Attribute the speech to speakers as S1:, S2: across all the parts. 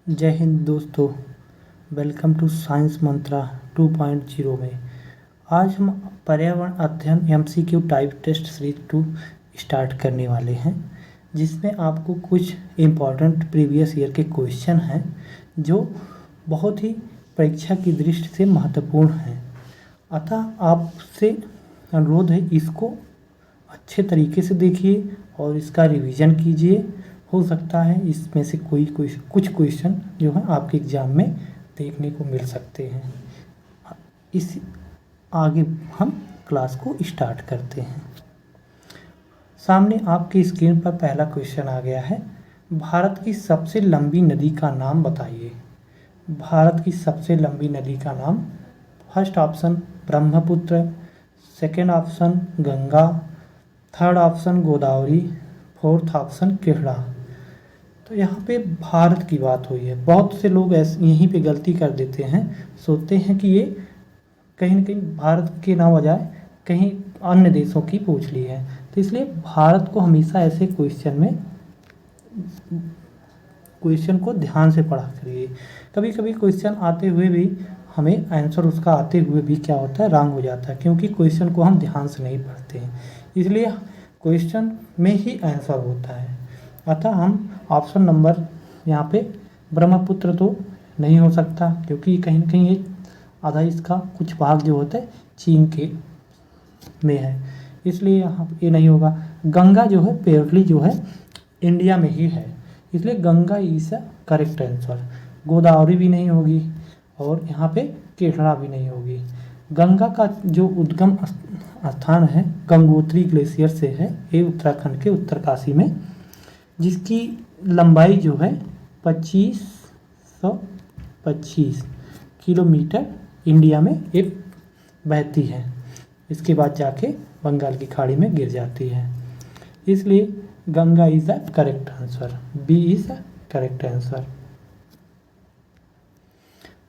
S1: जय हिंद दोस्तों। Welcome to science मंत्रा 2.0 में आज हम पर्यावरण अध्ययन MCQ type test series 2 start करने वाले हैं, जिसमें आपको कुछ इम्पॉर्टेंट प्रीवियस ईयर के क्वेश्चन हैं जो बहुत ही परीक्षा की दृष्टि से महत्वपूर्ण हैं। अतः आपसे अनुरोध है, इसको अच्छे तरीके से देखिए और इसका रिवीजन कीजिए। हो सकता है इसमें से कुछ क्वेश्चन जो है आपके एग्ज़ाम में देखने को मिल सकते हैं। इस आगे हम क्लास को स्टार्ट करते हैं। सामने आपकी स्क्रीन पर पहला क्वेश्चन आ गया है। भारत की सबसे लंबी नदी का नाम बताइए। भारत की सबसे लंबी नदी का नाम, first option Brahmaputra, second option Ganga, third option Godavari, fourth option Krishna. तो यहाँ पे भारत की बात हुई है। बहुत से लोग ऐसे यहीं पे गलती कर देते हैं, सोचते हैं कि ये कहीं ना कहीं भारत के ना बजाय कहीं अन्य देशों की पूछ ली है। तो इसलिए भारत को हमेशा ऐसे क्वेश्चन को ध्यान से पढ़ा करिए। कभी कभी क्वेश्चन आते हुए भी हमें आंसर उसका आते हुए भी क्या होता है, रॉन्ग हो जाता है, क्योंकि क्वेश्चन को हम ध्यान से नहीं पढ़ते हैं। इसलिए क्वेश्चन में ही आंसर होता है। अतः हम ऑप्शन नंबर यहाँ पे ब्रह्मपुत्र तो नहीं हो सकता, क्योंकि कहीं ना कहीं ये आधा इसका कुछ भाग जो होता है चीन के में है, इसलिए यहाँ ये नहीं होगा। गंगा जो है प्योरली जो है इंडिया में ही है, इसलिए Ganga is a correct answer. Godavari भी नहीं होगी और यहाँ पे कृष्णा भी नहीं होगी। गंगा का जो उद्गम स्थान है गंगोत्री ग्लेशियर से है, ये उत्तराखंड के उत्तरकाशी में, जिसकी लंबाई जो है 2525 किलोमीटर इंडिया में ये बहती है। इसके बाद जाके बंगाल की खाड़ी में गिर जाती है, इसलिए Ganga is the correct answer. B is the correct answer.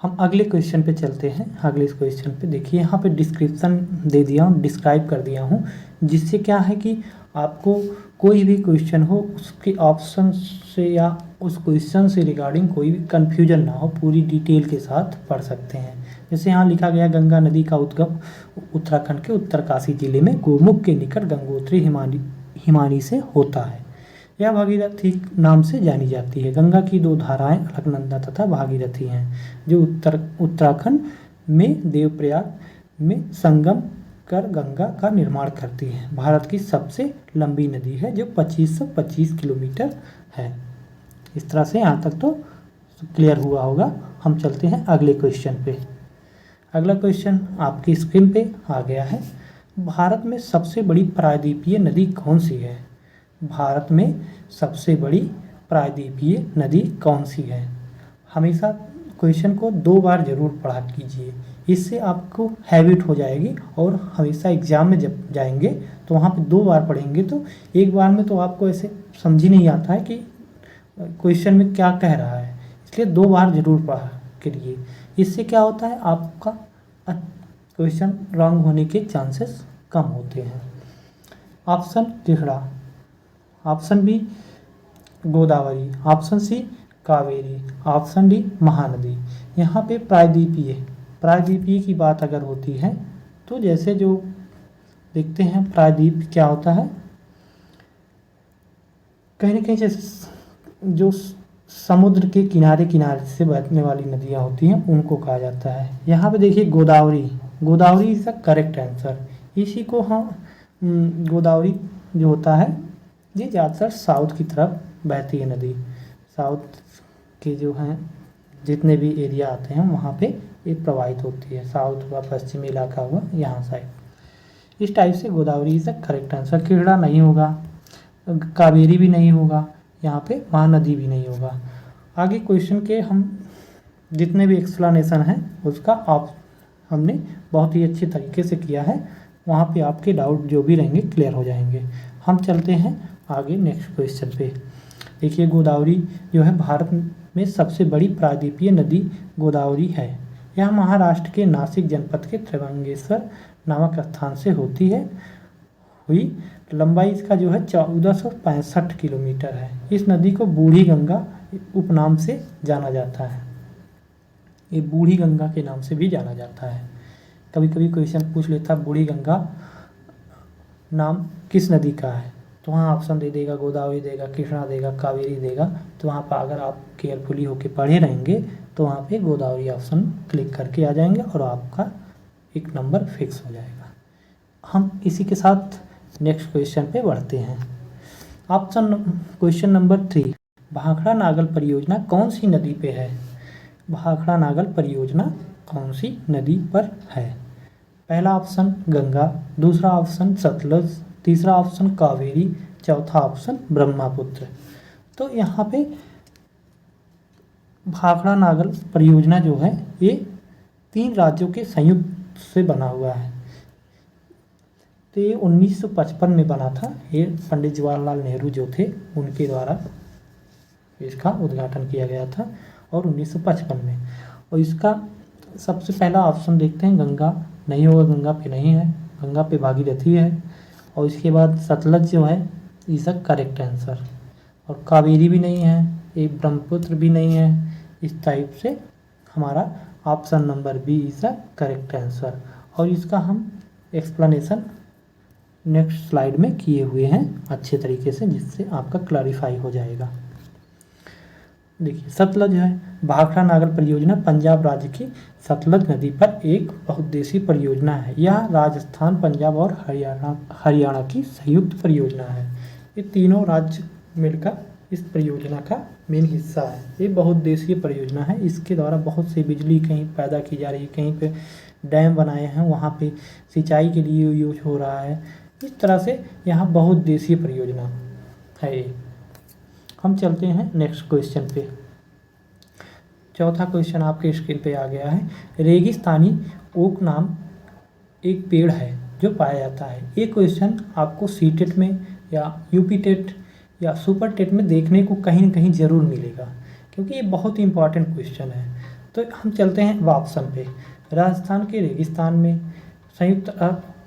S1: हम अगले क्वेश्चन पे चलते हैं। अगले क्वेश्चन पे देखिए, यहाँ पे डिस्क्रिप्शन दे दिया हूँ, डिस्क्राइब कर दिया हूँ, जिससे क्या है कि आपको कोई भी क्वेश्चन हो उसके ऑप्शन से या उस क्वेश्चन से रिगार्डिंग कोई भी कन्फ्यूजन ना हो, पूरी डिटेल के साथ पढ़ सकते हैं। जैसे यहाँ लिखा गया, गंगा नदी का उद्गम उत्तराखंड के उत्तरकाशी जिले में गोमुख के निकट गंगोत्री हिमानी से होता है। यह भागीरथी नाम से जानी जाती है। गंगा की दो धाराएं अलकनंदा तथा भागीरथी हैं, जो उत्तराखंड में देवप्रयाग में संगम कर गंगा का निर्माण करती है। भारत की सबसे लंबी नदी है, जो 2525 किलोमीटर है। इस तरह से यहाँ तक तो क्लियर हुआ होगा। हम चलते हैं अगले क्वेश्चन पे। अगला क्वेश्चन आपकी स्क्रीन पे आ गया है। भारत में सबसे बड़ी प्रायद्वीपीय नदी कौन सी है? भारत में सबसे बड़ी प्रायद्वीपीय नदी कौन सी है? हमेशा क्वेश्चन को 2 बार जरूर पढ़ा कीजिए, इससे आपको हैबिट हो जाएगी और हमेशा एग्ज़ाम में जब जाएंगे तो वहाँ पे 2 बार पढ़ेंगे तो एक बार में तो आपको ऐसे समझ ही नहीं आता है कि क्वेश्चन में क्या कह रहा है, इसलिए 2 बार जरूर पढ़ा करिए। इससे क्या होता है, आपका क्वेश्चन रॉन्ग होने के चांसेस कम होते हैं। Option Krishna, option B Godavari, option C Kaveri, option D Mahanadi. यहाँ पे प्रायद्वीपीय की बात अगर होती है तो जैसे जो देखते हैं प्रायद्वीप क्या होता है, कहीं ना कहीं जैसे जो समुद्र के किनारे से बहने वाली नदियाँ होती हैं उनको कहा जाता है। यहाँ पे देखिए Godavari is the correct answer. इसी को हम गोदावरी जो होता है ये ज़्यादातर साउथ की तरफ बहती है नदी। साउथ के जो हैं जितने भी एरिया आते हैं वहाँ पे ये प्रवाहित होती है। साउथ हुआ, पश्चिमी इलाका हुआ, यहाँ साइड। इस टाइप से Godavari is the correct answer. Krishna नहीं होगा, कावेरी भी नहीं होगा, यहाँ पे महानदी भी नहीं होगा। आगे क्वेश्चन के हम जितने भी एक्सप्लेनेशन हैं उसका हमने बहुत ही अच्छे तरीके से किया है। वहाँ पे आपके डाउट जो भी रहेंगे क्लियर हो जाएंगे। हम चलते हैं आगे नेक्स्ट क्वेश्चन पे। देखिए, गोदावरी जो है भारत में सबसे बड़ी प्रायद्वीपीय नदी गोदावरी है। यह महाराष्ट्र के नासिक जनपद के त्रिभंगेश्वर नामक स्थान से होती है हुई। लंबाई इसका जो है 1465 किलोमीटर है। इस नदी को बूढ़ी गंगा उपनाम से जाना जाता है। ये बूढ़ी गंगा के नाम से भी जाना जाता है। कभी कभी क्वेश्चन पूछ लेता है बूढ़ी गंगा नाम किस नदी का है, तो वहाँ ऑप्शन दे देगा, गोदावरी देगा, कृष्णा देगा, कावेरी देगा। तो वहाँ पर अगर आप केयरफुली होके पढ़े रहेंगे तो वहाँ पे गोदावरी ऑप्शन क्लिक करके आ जाएंगे और आपका एक नंबर फिक्स हो जाएगा। हम इसी के साथ नेक्स्ट क्वेश्चन पे बढ़ते हैं। Option question number 3, Bhakra Nangal परियोजना कौन सी नदी पे है? भाखड़ा नागल परियोजना कौन सी नदी पर है? पहला ऑप्शन गंगा, दूसरा ऑप्शन सतलज, तीसरा ऑप्शन कावेरी, चौथा ऑप्शन ब्रह्मपुत्र। तो यहाँ पे भाखड़ा नागल परियोजना जो है ये 3 राज्यों के संयुक्त से बना हुआ है। तो ये 1955 में बना था। ये पंडित जवाहरलाल नेहरू जो थे उनके द्वारा इसका उद्घाटन किया गया था और 1955 में। और इसका सबसे पहला ऑप्शन देखते हैं, गंगा नहीं होगा, गंगा पे नहीं है, गंगा पे भागीरथी है। और इसके बाद सतलज जो है इज अ करेक्ट आंसर, और कावेरी भी नहीं है, ये ब्रह्मपुत्र भी नहीं है। इस टाइप से हमारा option number B is a correct answer. और इसका हम एक्सप्लेनेशन नेक्स्ट स्लाइड में किए हुए हैं अच्छे तरीके से, जिससे आपका क्लैरिफाई हो जाएगा। देखिए सतलज है, भाखड़ा नागल परियोजना पंजाब राज्य की सतलज नदी पर एक बहुउद्देशीय परियोजना है। यह राजस्थान, पंजाब और हरियाणा की संयुक्त परियोजना है। ये तीनों राज्य मिलकर इस परियोजना का मेन हिस्सा है। ये बहुउद्देशीय परियोजना है। इसके द्वारा बहुत से बिजली कहीं पैदा की जा रही है, कहीं पे डैम बनाए हैं, वहाँ पे सिंचाई के लिए यूज हो रहा है। इस तरह से यहाँ बहुउद्देशीय परियोजना है। हम चलते हैं नेक्स्ट क्वेश्चन पे। चौथा क्वेश्चन आपके स्क्रीन पे आ गया है। रेगिस्तानी ओक नाम एक पेड़ है जो पाया जाता है। ये क्वेश्चन आपको सीटेट में या यूपी टेट या सुपर टेट में देखने को कहीं न कहीं ज़रूर मिलेगा, क्योंकि ये बहुत ही इंपॉर्टेंट क्वेश्चन है। तो हम चलते हैं ऑप्शन पे। राजस्थान के रेगिस्तान में, संयुक्त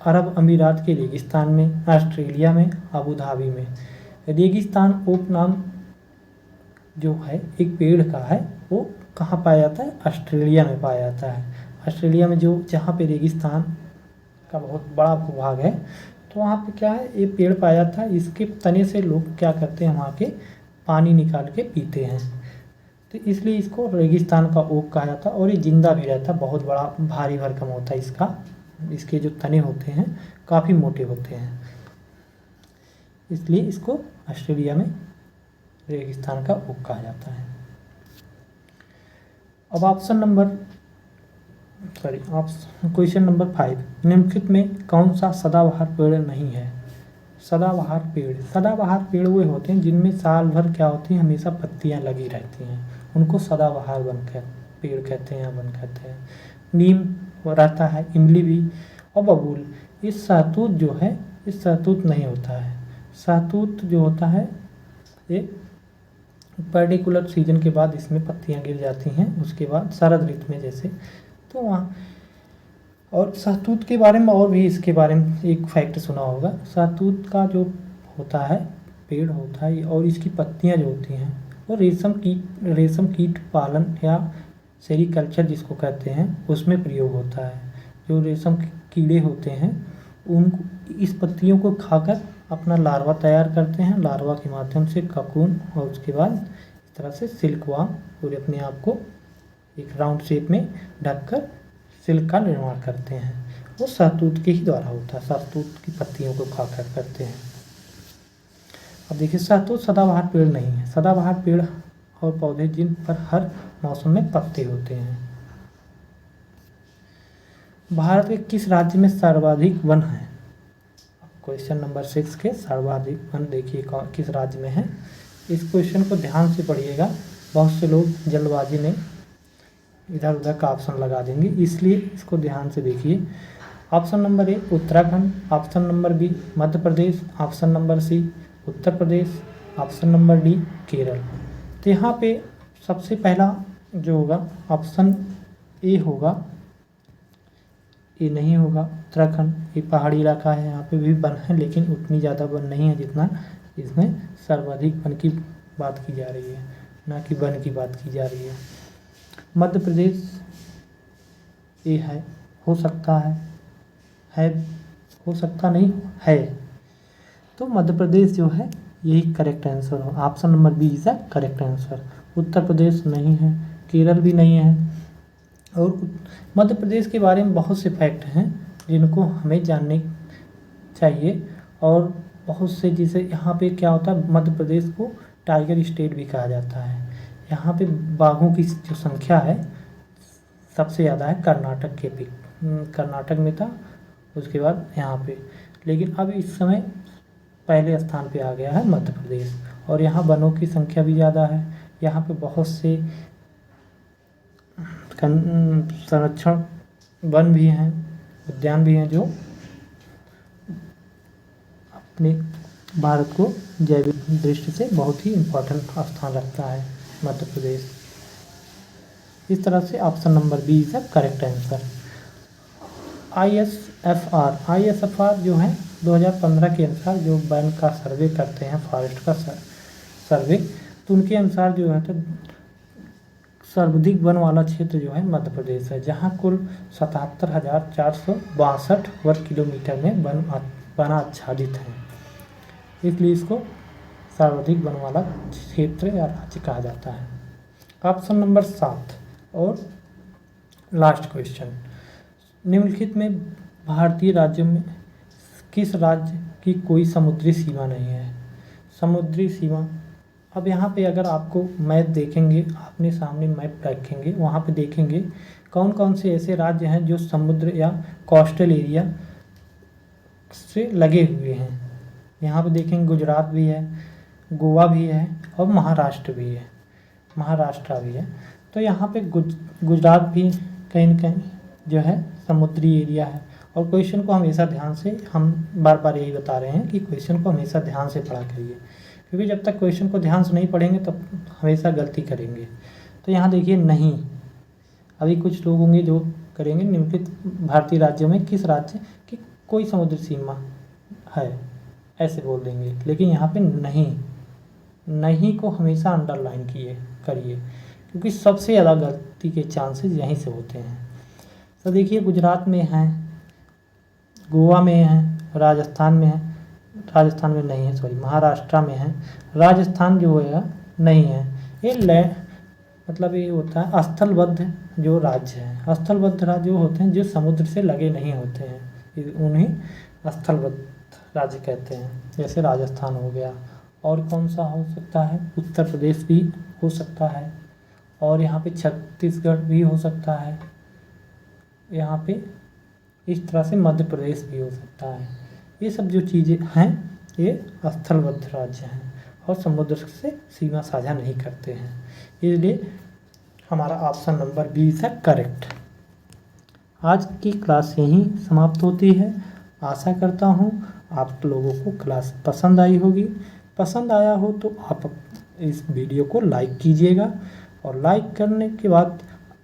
S1: अरब अमीरात के रेगिस्तान में, ऑस्ट्रेलिया में, अबू धाबी में। रेगिस्तान ओक नाम जो है एक पेड़ का है, वो कहाँ पाया जाता है? ऑस्ट्रेलिया में पाया जाता है। ऑस्ट्रेलिया में जो जहाँ पे रेगिस्तान का बहुत बड़ा भूभाग है, तो वहाँ पे क्या है, ये पेड़ पाया जाता है। इसके तने से लोग क्या करते हैं, वहाँ के पानी निकाल के पीते हैं। तो इसलिए इसको रेगिस्तान का ओक कहा जाता है। और ये जिंदा भी रहता है, बहुत बड़ा भारी भरकम होता है इसका। इसके जो तने होते हैं काफ़ी मोटे होते हैं, इसलिए इसको ऑस्ट्रेलिया में रेगिस्तान का ओक कहा जाता है। अब क्वेश्चन नंबर 5, निम्नलिखित में कौन सा सदाबहार पेड़ नहीं है? सदाबहार पेड़ वो होते हैं जिनमें साल भर क्या होती है, हमेशा पत्तियां लगी रहती हैं, उनको सदाबहार पेड़ कहते हैं, वन कहते हैं। नीम रहता है, इमली भी, और बबूल। इस सहतूत जो है, इस सहतूत नहीं होता है। सहतूत जो होता है ये पर्टिकुलर सीजन के बाद इसमें पत्तियां गिर जाती हैं, उसके बाद शरद ऋतु में जैसे, तो वहाँ। और सहतूत के बारे में और भी इसके बारे में एक फैक्ट सुना होगा। सहतूत का जो होता है पेड़ होता है, और इसकी पत्तियां जो होती हैं वो रेशम कीट पालन या सेरीकल्चर जिसको कहते हैं उसमें प्रयोग होता है। जो रेशम कीड़े होते हैं उन इस पत्तियों को खाकर अपना लार्वा तैयार करते हैं। लार्वा के माध्यम से ककून, और उसके बाद इस तरह से सिल्कवार्म पूरे अपने आप को एक राउंड शेप में ढककर सिल्क का निर्माण करते हैं। वो सहतूत के ही द्वारा होता है, सहतूत की पत्तियों को खाकर करते हैं। अब देखिए सहतूत सदाबहार पेड़ नहीं है। सदाबहार पेड़ और पौधे जिन पर हर मौसम में पत्ते होते हैं। भारत के किस राज्य में सर्वाधिक वन है? क्वेश्चन नंबर 6 के सर्वाधिक वन देखिए किस राज्य में है। इस क्वेश्चन को ध्यान से पढ़िएगा, बहुत से लोग जल्दबाजी में इधर उधर का ऑप्शन लगा देंगे, इसलिए इसको ध्यान से देखिए। Option number A Uttarakhand, option number B Madhya Pradesh, option number C Uttar Pradesh, option number D Kerala. तो यहाँ पे सबसे पहला जो होगा ऑप्शन ए होगा, ये नहीं होगा उत्तराखंड। ये पहाड़ी इलाका है, यहाँ पे भी वन है लेकिन उतनी ज़्यादा वन नहीं है जितना इसमें सर्वाधिक वन की बात की जा रही है। ना कि वन की बात की जा रही है। मध्य प्रदेश ये है, हो सकता है, हो सकता नहीं है, तो मध्य प्रदेश जो है यही करेक्ट आंसर हो। Option number B is the correct answer. Uttar Pradesh नहीं है, केरल भी नहीं है। और मध्य प्रदेश के बारे में बहुत से फैक्ट हैं जिनको हमें जानने चाहिए। और बहुत से, जैसे यहाँ पे क्या होता है, मध्य प्रदेश को टाइगर स्टेट भी कहा जाता है। यहाँ पे बाघों की जो संख्या है सबसे ज़्यादा है कर्नाटक के भी, कर्नाटक में था, उसके बाद यहाँ पे, लेकिन अब इस समय पहले स्थान पे आ गया है मध्य प्रदेश। और यहाँ वनों की संख्या भी ज़्यादा है। यहाँ पे बहुत से संरक्षण वन भी हैं, उद्यान भी हैं, जो अपने भारत को जैविक दृष्टि से बहुत ही इम्पोर्टेंट स्थान रखता है मध्य प्रदेश। इस तरह से option number B is the correct answer. ISFR जो है 2015 के अनुसार जो वन का सर्वे करते हैं, फॉरेस्ट का सर्वे, तो उनके अनुसार जो है तो सर्वाधिक वन वाला क्षेत्र जो है मध्य प्रदेश है, जहां कुल 77,462 वर्ग किलोमीटर में वन आच्छादित है। इसलिए इसको सर्वाधिक वन वाला क्षेत्र या राज्य कहा जाता है। ऑप्शन नंबर 7 और लास्ट क्वेश्चन, निम्नलिखित में भारतीय राज्यों में किस राज्य की कोई समुद्री सीमा नहीं है? समुद्री सीमा, अब यहाँ पे अगर आपको मैप देखेंगे, अपने सामने मैप रखेंगे, वहाँ पे देखेंगे कौन कौन से ऐसे राज्य हैं जो समुद्र या कोस्टल एरिया से लगे हुए हैं। यहाँ पे देखेंगे गुजरात भी है, गोवा भी है और महाराष्ट्र भी है, तो यहाँ पे गुजरात भी कहीं न कहीं जो है समुद्री एरिया है। और क्वेश्चन को हमेशा ध्यान से, हम बार बार यही बता रहे हैं कि क्वेश्चन को हमेशा ध्यान से पढ़ा करिए, क्योंकि जब तक क्वेश्चन को ध्यान से नहीं पढ़ेंगे तब हमेशा गलती करेंगे। तो यहाँ देखिए नहीं, अभी कुछ लोग होंगे जो करेंगे निम्नलिखित भारतीय राज्यों में किस राज्य की कोई समुद्री सीमा है, ऐसे बोल देंगे, लेकिन यहाँ पे नहीं को हमेशा अंडरलाइन करिए, क्योंकि सबसे ज़्यादा गलती के चांसेस यहीं से होते हैं। तो देखिए गुजरात में है, गोवा में है, राजस्थान में नहीं है, सॉरी महाराष्ट्र में है, राजस्थान जो है नहीं है। ये मतलब ये होता है स्थलबद्ध जो राज्य हैं, स्थलबद्ध राज्य जो होते हैं जो समुद्र से लगे नहीं होते हैं, उन्हें स्थलबद्ध राज्य कहते हैं। जैसे राजस्थान हो गया, और कौन सा हो सकता है, उत्तर प्रदेश भी हो सकता है, और यहाँ पे छत्तीसगढ़ भी हो सकता है, यहाँ पे इस तरह से मध्य प्रदेश भी हो सकता है। ये सब जो चीज़ें हैं ये स्थलबद्ध राज्य हैं और समुद्र से सीमा साझा नहीं करते हैं, इसलिए हमारा option number B is correct. आज की क्लास यहीं समाप्त होती है। आशा करता हूँ आप लोगों को क्लास पसंद आई होगी। पसंद आया हो तो आप इस वीडियो को लाइक कीजिएगा, और लाइक करने के बाद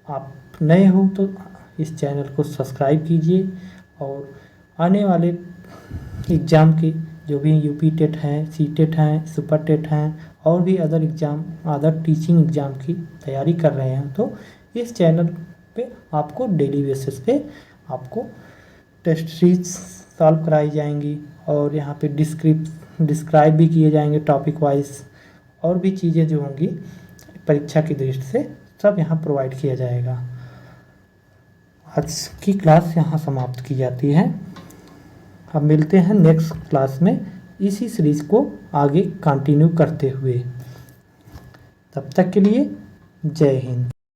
S1: आप नए हो तो इस चैनल को सब्सक्राइब कीजिए। और आने वाले एग्ज़ाम की जो भी यूपी टेट हैं, सी टेट हैं, सुपर टेट हैं, और भी अदर टीचिंग एग्ज़ाम की तैयारी कर रहे हैं तो इस चैनल पे आपको डेली बेसिस पे आपको टेस्ट सीरीज सॉल्व कराई जाएंगी, और यहाँ पे डिस्क्राइब भी किए जाएंगे टॉपिक वाइज, और भी चीज़ें जो होंगी परीक्षा की दृष्टि से सब यहाँ प्रोवाइड किया जाएगा। आज की क्लास यहाँ समाप्त की जाती है। अब मिलते हैं नेक्स्ट क्लास में इसी सीरीज को आगे कंटिन्यू करते हुए। तब तक के लिए जय हिंद।